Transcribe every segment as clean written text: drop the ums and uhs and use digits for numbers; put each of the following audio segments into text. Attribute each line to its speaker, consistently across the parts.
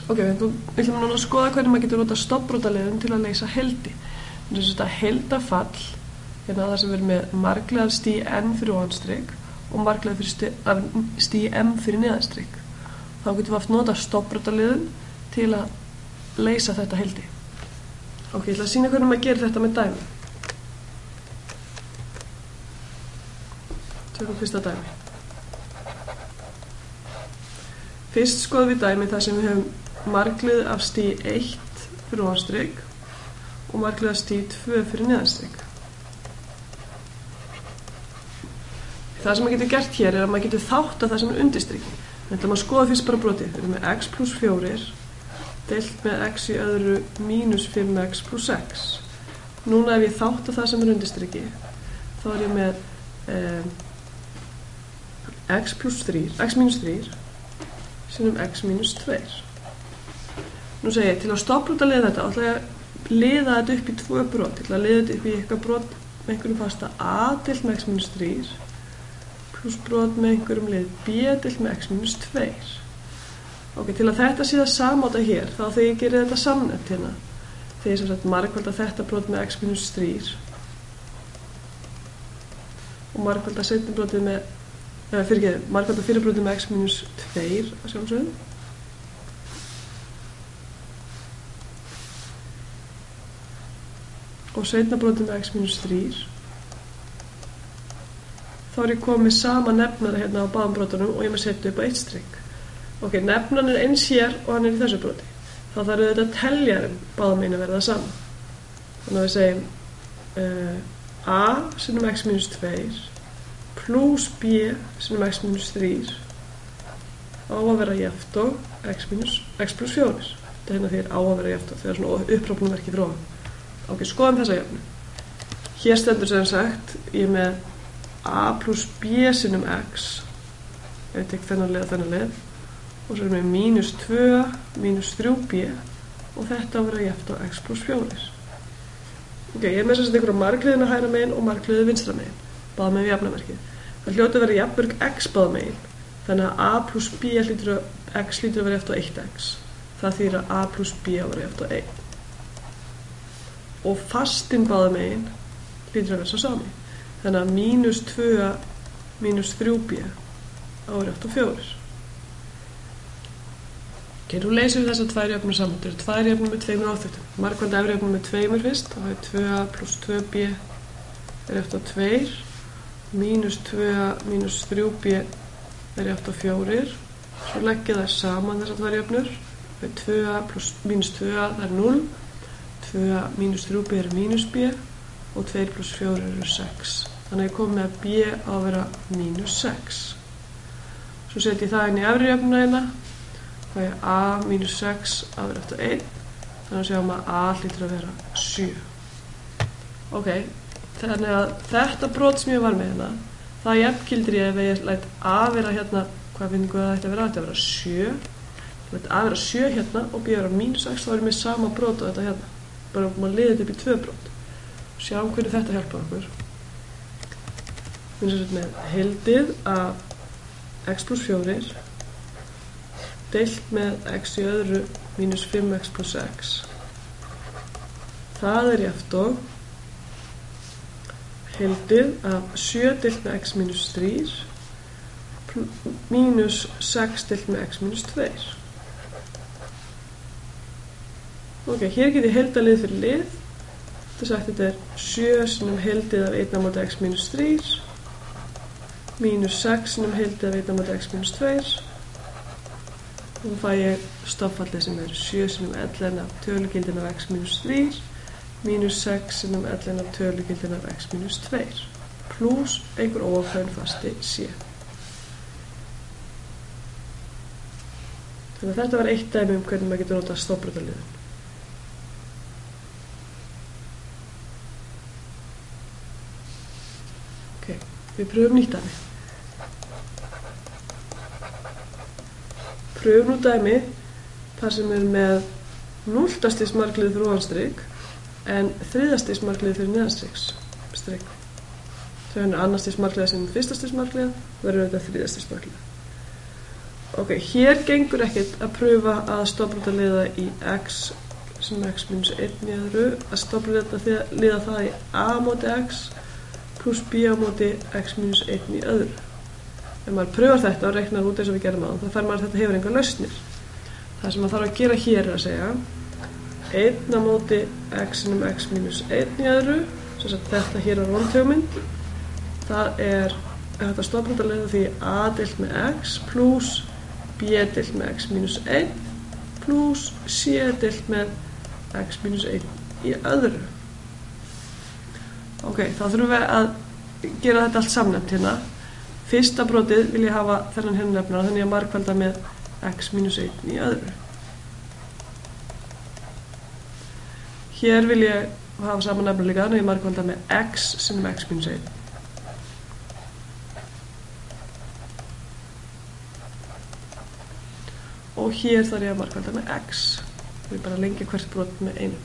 Speaker 1: Ok, við ætlum núna að skoða hvernig maður getur notað stofnbrotaliðun til að leysa heildi. Þetta er þetta heildafall, hérna það sem er með margliðar stigi n fyrir ofanstrik og margliðar fyrir stigi m fyrir neðanstrik. Þá getum við haft notað stofnbrotaliðun til að leysa þetta heildi. Ok, ég ætla að sýna hvernig maður gerir þetta með dæmi. Tökum fyrsta dæmi. Fyrst skoðum við dæmi þar sem við höfum marglið af stigi 1 fyrir ofanstrik og marglið af stigi 2 fyrir neðanstrik. Það sem maður getur gert hér er að maður getur þáttað það sem er undirstriki. Þetta maður skoða fyrst bara brotið. Við erum með x plus 4 deilt með x í öðru mínus 5x plus x. Núna ef ég þáttað það sem er undirstriki, þá er ég með x minus 3 sinnum x minus 2. Nú segi ég, til að stofnbrota liða þetta, ætla ég að liða þetta upp í 2 brot. Ég ætla að liða þetta upp í eitthvað brot með einhverjum fasta a deilt með x minus 3 pluss brot með einhverjum lið b deilt með x minus 2. Ok, til að þetta sé það samáta hér, þá þegar ég gerir þetta samnefnt hérna, þegar ég sem sagt margfalda þetta brot með x minus 3 og margfalda seinna brotið með margfalda fyrir brotið með x minus 2 að sjálfsögðu. Og seinna brotið með x minus 3. Þá er ég komið sama nefnara hérna á báðum brotunum og ég maður setja upp á 1 strik. Ok, nefnan er eins hér og hann er í þessu broti. Þá þarf auðvitað teljarum báðum einu að verða saman. Þannig að við segjum a sinnum x minus 2 plus b sinnum x minus 3 á að vera jafnt og x plus 4. Þetta hérna því á að vera jafnt og þegar svona upprópunumverki fyrir ofan. Ok, skoðum þessa jöfnu. Hér stendur sem sagt, ég er með a plus b sinnum x, ef ég tek þennan lið, og svo erum við mínus 2, mínus 3b og þetta á að vera jafnt á x plus 4. Ok, ég er með þess að einhverja margliðina hægra megin og margliði vinstra megin, báða með jafnamerkið. Það hljóti að vera jafnmörg x báða megin, þannig að a plus b x hlýtur að vera jafnt á 1x. Það þýðir að a plus b á að vera jafnt á 1. Og fastinn báða megin hlýtur að vera svo sami. Þannig að mínus 2, mínus 3b á að vera jafnt á 4. Ok, nú leysum við þessar tvær jöfnur saman. Þetta eru tvær jöfnur með 2 áþektum. Margfalda efri jöfnur með 2 fyrst. Þá er 2a plus 2b er jafnt á 2. Mínus 2a mínus 3b er jafnt á 4. Svo leggja þær saman þessar tvær jöfnur. Það er 2a plus mínus 2a, það er 0. 2a mínus 3b er mínus b og 2 plus 4 eru 6. Þannig að ég kom með að b á að vera mínus 6. Svo setjum ég það inn í efri jöfnuna hérna. Það er a mínus 6 að vera eftir 1. Þannig að sjáum að a hlýtur að vera 7. Ok, þannig að þetta brot sem ég var með hérna, það jafngildir ég ef ég læt a vera hérna, hvað finnum við að þetta vera? Þetta vera 7. Læt a vera 7 hérna og b vera mínus 6, þá erum við sama brot á þetta hérna. Bara maður liðið þetta upp í 2 brot. Sjáum hvernig þetta hjálpa okkur. Við erum með heildið af x plus 4 deilt með x í öðru mínus 5x plus x. Það er jafnt og heildið af 7 deilt með x minus 3 mínus 6 deilt með x minus 2. Ok, hér get ég heildalið fyrir lið. Þetta er sagt að þetta er 7 sinnum heildið af 1 á móti x minus 3 mínus 6 sinnum heildið af 1 á móti x minus 2. Og þá fæ ég stofnfallið sem er 7 sinnum 11 af tölugildin af x minus 3 mínus 6 sinnum 11 af tölugildin af x minus 2 pluss einhver óákveðinn fasti c. Þannig að þetta var eitt dæmi hvernig maður getur notað stofnbrotaliðun. Ok, við pröfum nýtt dæmi. Pröfum nú dæmi þar sem er með 0. stigs margliði fyrir ofanstrik en 3. stigs margliði fyrir neðanstriks strik. Þau er 2. stigs margliði sem 1. stigs margliði og verður þetta 3. stigs margliði. Ok, hér gengur ekkert að pröfa að stofnbrotaliða í x sem x minus 1 í öðru, að stofnbrotaliða það í a móti x pluss b á móti x minus 1 í öðru. Ef maður pröfar þetta og reiknar út eins og við gerum á, þá fær maður að þetta hefur engar lausnir. Það sem maður þarf að gera hér er að segja 1 á móti x sinum x minus 1 í öðru, sem sagt þetta hér er rúmtegund, það er þetta stofnbrotaliða því a deilt með x pluss b deilt með x minus 1 pluss c deilt með x minus 1 í öðru. Ok, þá þurfum við að gera þetta allt samnefnt hérna. Fyrsta brotið vil ég hafa þennan hérna nefnara, þannig að margfalda með x minus 1 í öðru. Hér vil ég hafa saman nefnara líka, þannig að ég margfalda með x sinnum x minus 1. Og hér þarf ég að margfalda með x. Við bara lengja hvert brot með einu.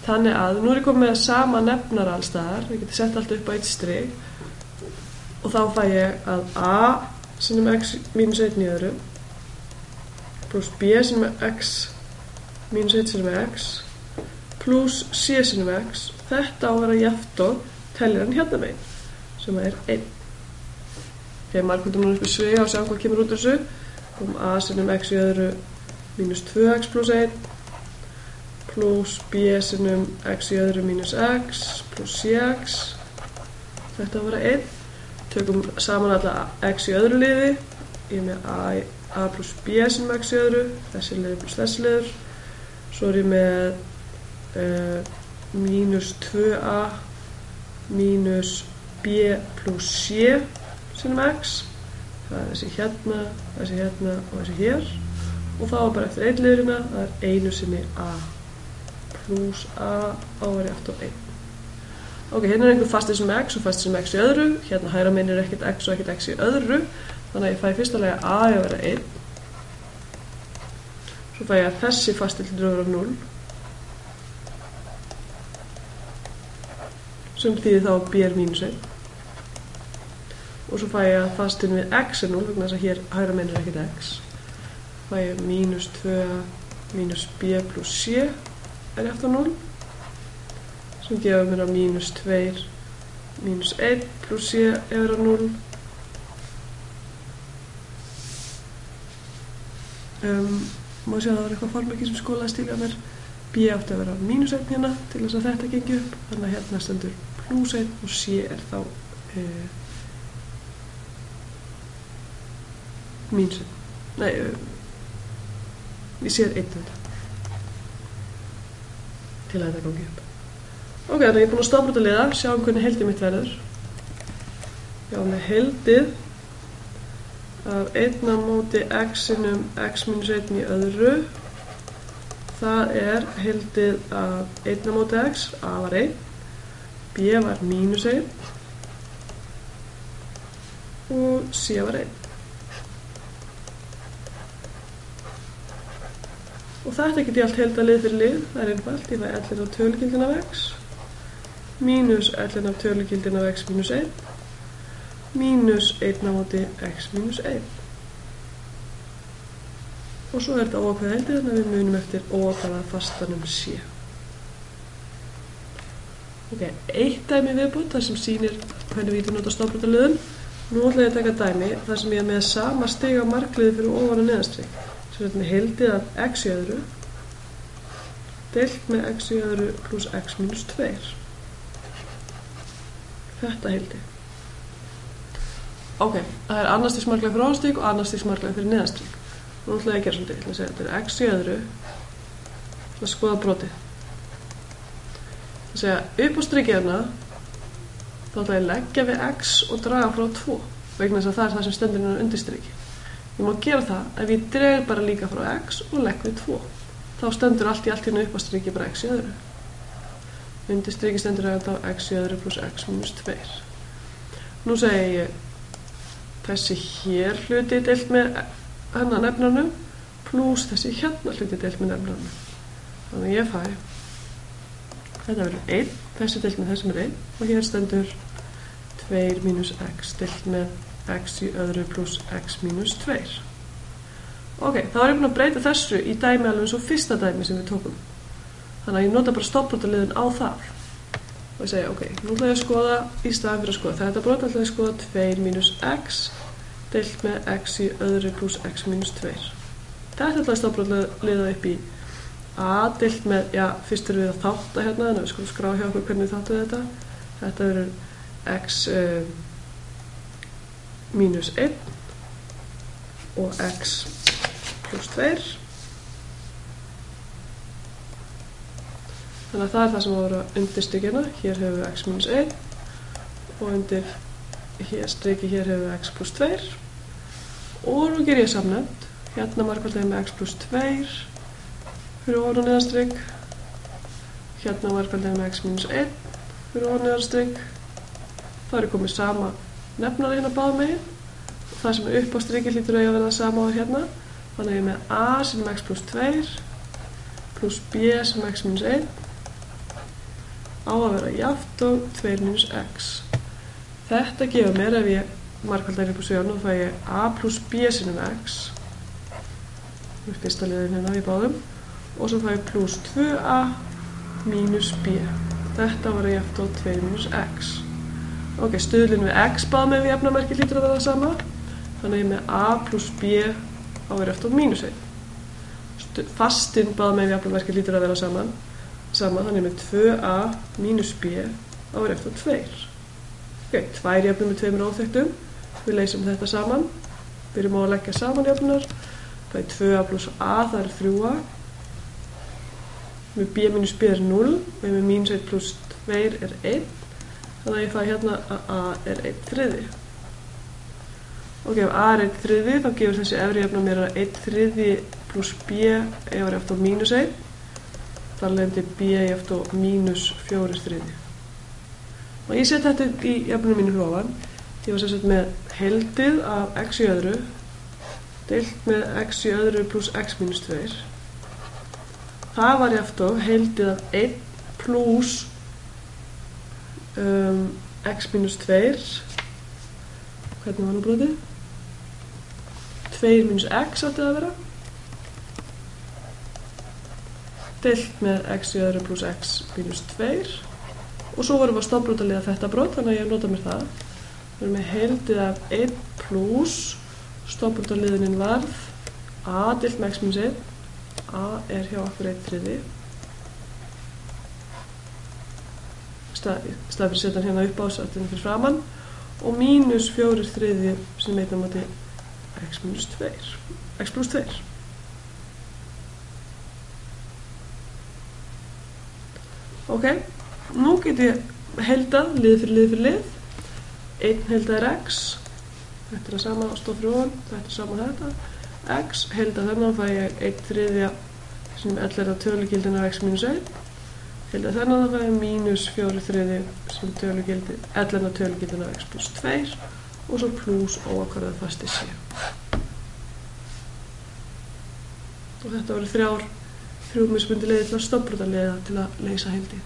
Speaker 1: Þannig að nú er ég komið með sama nefnara alls staðar. Við getum sett allt upp á eitt strik. Og þá fæ ég að a sinnum x minus 1 í öðru pluss b sinnum x minus 1 sinnum x pluss c sinnum x. Þetta á að vera jafnt og teljaran hérna megin, sem er 1. Ok, margfaldum nú upp í svega og sjá hvað kemur út þessu. A sinnum x í öðru minus 2x pluss 1 pluss b sinnum x í öðru minus x pluss cx. Þetta á að vera 1. Tökum saman alla x í öðru liði. Ég er með a pluss b sinnum x í öðru, þessi liður pluss þessi liður. Svo er ég með minus 2a minus b pluss c sinnum x. Það er þessi hérna og þessi hér. Og þá er bara eftir einn liðurina, það er einu sinni a pluss a á að vera aftur 1. Ok, hérna er einhver fastir sem x og fastir sem x í öðru. Hérna hægra megin er ekkert x og ekkert x í öðru. Þannig að ég fæ fyrsta lagi a að vera 1. Svo fæ ég að þessi fastir hlýtur að vera 0. Sem þýðir þá b er mínus 1. Og svo fæ ég að fastin við x er 0, vegna þess að hér hægra megin er ekkert x. Fæ ég minus 2 minus b pluss c er eftir 0. Sem gefur mér að minus 2 minus 1 pluss c er að 0. Má sjá að það var eitthvað formleiki sem skólaði stíla mér. B átti að vera minus 1 hérna til þess að þetta gengi upp. Þannig að hérna stendur plus 1 og c er þá minus 1. Nei, ég sé 1 þetta. Til að þetta gangi upp. Ok, þannig að ég er búin að stofnbrotaliða, sjáum hvernig heildið mitt verður. Já, með heildið af 1 á móti x sinnum x minus 1 í öðru. Það er heildið af 1 á móti x, a var 1, b var minus 1 og c var 1. Og þetta get ég allt heilda lið fyrir lið, það er einfalt, ég fæ 11 af tölugildin af x, mínus 11 af tölugildin af x minus 1, mínus 1 á móti x minus 1. Og svo er þetta óákveða heildið, þannig að við munum eftir óákveða fastanum c. Ok, eitt dæmi viðbútt, þar sem sýnir hvernig við getum nota stofnbrotaliðum. Nú ætla ég að taka dæmi, þar sem ég er með sama stig á margliði fyrir ofan og neðanstrik. Svo er þetta með heildið af x í öðru deilt með x í öðru pluss x minus 2. Þetta heildið. Ok, það er annars stigs marglega fyrir ofanstrik og annars stigs marglega fyrir neðanstrik. Nú ætla ég að gera svolítið. Ég ætla að segja þetta er x í öðru. Ég ætla að skoða brotið. Ég ætla að segja upp á strikið hérna. Þá ætla ég að leggja við x og draga frá 2. Vegna þess að það er það sem stendur hérna undir strikið. Ég má gera það ef ég dreg bara líka frá x og legg við 2. Þá stendur allt í allt hérna upp á striki bara x í öðru. Undir striki stendur þetta á x í öðru pluss x minus 2. Nú segi ég þessi hér hluti deilt með hennar nefnarnum pluss þessi hérna hluti deilt með nefnarnum. Þannig ég fæ þetta verður 1, þessi deilt með þessum er 1 og hér stendur 2 minus x deilt með x í öðru pluss x minus 2. Ok, þá er ég búin að breyta þessu í dæmi alveg eins og fyrsta dæmi sem við tókum. Þannig að ég nota bara stofnbrotaliðin á það. Og ég segja, ok, nú ætla ég að skoða, í staðan fyrir að skoða þetta brot, ætla ég að skoða 2 mínus x deilt með x í öðru pluss x mínus 2. Þetta ætla ég stofnbrotaliða upp í a deilt með, já, fyrst erum við að þátta hérna, en við skulum skrá hjá okkur hvernig við þáttum þetta. Þetta verður x mínus 1 og x pluss 2. Þannig að það er það sem á að vera undir strikina. Hér hefur við x minus 1 og undir striki hér hefur við x pluss 2. Og nú ger ég samnefnd. Hérna margfaldið með x pluss 2 fyrir ofan og neðan strik. Hérna margfaldið með x minus 1 fyrir ofan og neðan strik. Það er komið sama nefnari hérna báðum megin. Það sem er upp á striki hlýtur að verða sama á hérna. Þannig að ég er með a sem x pluss 2 pluss b sem x minus 1 á að vera jafnt og 2 minus x. Þetta gefur mér, ef ég margfaldar upp á 7, þá fæ ég a pluss b sinum x, með fyrsta liðin hérna í báðum, og svo fæ ég pluss 2a mínus b. Þetta var að jafnt og 2 minus x. Ok, stuðlinn við x báðum ef jafnamerki hlýtur að vera sama, þannig að ég er með a pluss b á að vera jafnt og mínus 1. Fastinn báðum ef jafnamerki hlýtur að vera sama, þannig með 2a mínus b á að vera eftir 2. Ok, 2 jöfnur með 2 óþekktum. Við leysum þetta saman. Byrjum á að leggja saman jöfnunar. Það er 2a pluss a, það er 3a. Með b mínus b er 0. Og með mínus 1 pluss 2 er 1. Þannig að ég fæ hérna að a er 1/3. Ok, ef a er 1/3, þá gefur þessi efri jöfna mér að 1/3 pluss b er að vera eftir mínus 1. Þar lendi b jafnt og mínus 4/3. Og ég set þetta í jöfnunum mínu hlofan. Ég var sett með heildið af x í öðru deilt með x í öðru pluss x mínus 2. Það var jafnt og heildið af 1 pluss x mínus 2. Hvernig var nú brotið? 2 mínus x átti það að vera. Deilt með x í öðru pluss x mínus 2. Og svo vorum við að stofnbrotaliða þetta brot, þannig að ég nota mér það. Við erum með heildið af 1 pluss stofnbrotaliðinin varð a deilt með x minus 1. A er hjá okkur 1/3. Stað fyrir að setja hann hérna upp á sættinu fyrir framann. Og mínus 4/3 sem heitir á móti x minus 2. X pluss 2. Ok, nú get ég heildað lið fyrir lið. 1 heildað er x, þetta er að sama stóð fyrir ofan, þetta er sama þetta. X heildað þennan fæ ég 1/3 sem 11 tölugildin af x minus 1. Heildað þennan fæ ég mínus 4/3 sem 11 tölugildin af x pluss 2 og svo pluss óákvarðað fasti c. Og þetta voru þrjár mismunandi leiðir til að stofnbrotaliða til að leysa heildið.